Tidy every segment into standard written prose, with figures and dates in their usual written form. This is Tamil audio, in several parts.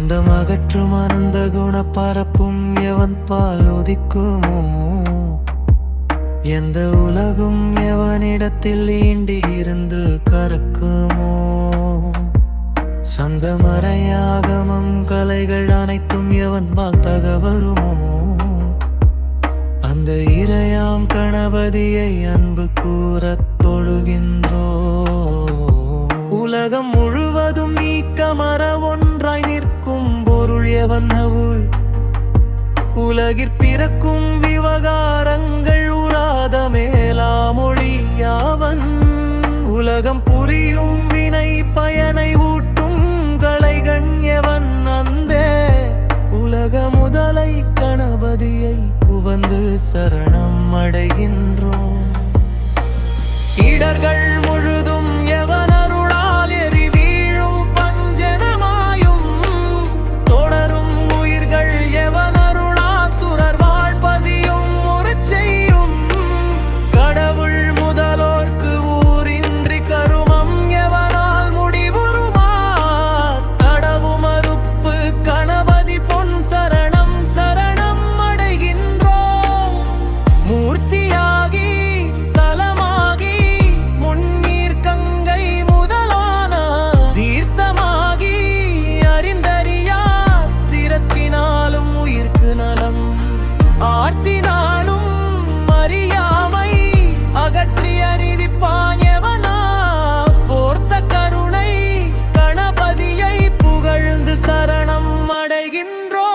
சொந்தம் அகற்றும் ஆனந்த குண பரப்பும் எவன் பால் உதிக்குமோ, எந்த உலகும் எவனிடத்தில் ஈண்டி இருந்து கறக்குமோ, சொந்த மறையாகமம் கலைகள் அனைத்தும் எவன் பால் தகவருமோ, அந்த இறையாம் கணபதியை அன்பு கூறத் தொழுகின்றோ. உலகம் முழுவதும் நீக்கமர ஒன்றாய் நிற்கும் பொருள் எவன் அவுள், உலகிற் பிறக்கும் விவகாரங்கள் உராத மேலாமொழி யாவன், உலகம் புரியும் வினை பயனை ஊட்டும் கலைகண் எவன் அந்தே, உலக முதலை கணபதியை உவந்து சரணம் அடைகின்றோம். இடர்கள் முழுதும் எவன் அருளால் எரி வீழும் பஞ்சனமாயும், தொடரும் உயிர்கள் எவன் அருளால் சுரர் வாழ்பதியும் ஒரு செய்யும், கடவுள் முதலோர்க்கு ஊரின்றி கருமம் எவனால் முடிவுறுமா, தடவு மறுப்பு கணபதி பொன் சரணம் சரணம் அடைகின்றோம். மூர்த்தியாகி தலமாகி முன்னீர் கங்கை முதலான தீர்த்தமாகி அறிந்தறியா திறத்தினாலும் உயிர்க்கு நலம், ஆர்த்தினாலும் அறியாமை அகற்றி அறிவிப்பான் எவனா, போர்த்த கருணை கணபதியை புகழ்ந்து சரணம் அடைகின்றோ.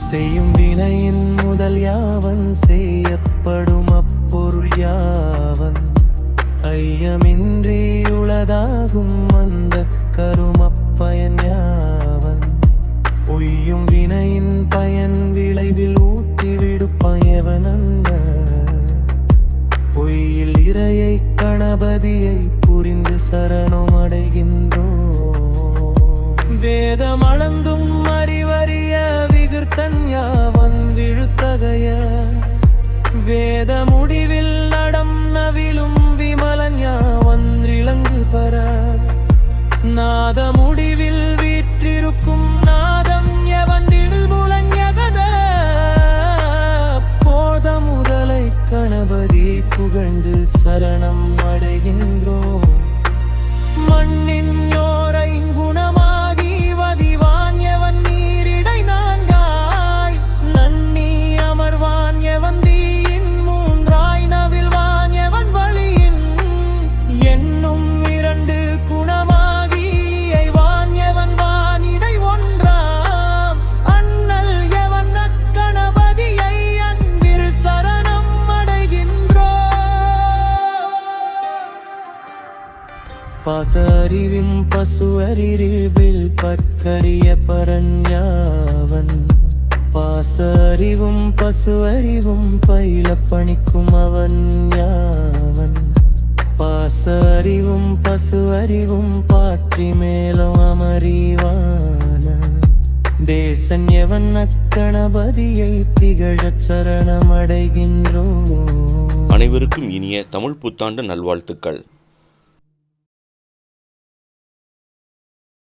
செய்யும் வினையின் முதல் யாவன் செய்யப்படும் அப்பொருள் யாவன், ஐயமின்றி உளதாகும் அந்த கருமப்பயன் யாவன், உய்யும் வினையின் பயன் விளைவில் ஊட்டிவிடுப்பான் எவன் அந்த, பொய்யில் இறையை கணபதியை புரிந்து சரணம் அடைகின்றோ. வேதம் அளந்தும் அறிவறிய விகிர்த்தன் யாவன் விழுத்தகைய, வேத முடிவில் நடம் நவிலும் விமலன் யாவன் இளங்கு பர, நாத முடிவில் வீற்றிருக்கும் நாதம் எவன் இல்புலன் யகத, போத முதலை கணபதி புகழ்ந்து சரணம் அடைகின்றோம். மண்ணின் யோரை குணமாகி வதிவான் எவன் நீரிடை நான்காய், நன்னி அமர்வான் எவன் தீயின் மூன்றாய், நவில்வான் எவன் வழியின் என்னும் இரண்டு குணமாகி ஐவான் எவன் வானிடை ஒன்றாம், அண்ணல் எவன் அக்கணபதியை அன்பில் சரணம் அடைகின்றோ. பாசறிவும் பசுவரிவில் பற்கரிய பரஞ்ஞாவன், பாசறிவும் பசுவறிவும் பயில பணிக்கும் அவன் யாவன், பாசறிவும் பசுவறிவும் பாற்றி மேலும் அமறிவான, தேசன் எவன் அக்கணபதியை திகழச் சரணம் அடைகின்றோம். அனைவருக்கும் இனிய தமிழ் புத்தாண்டு நல்வாழ்த்துக்கள்.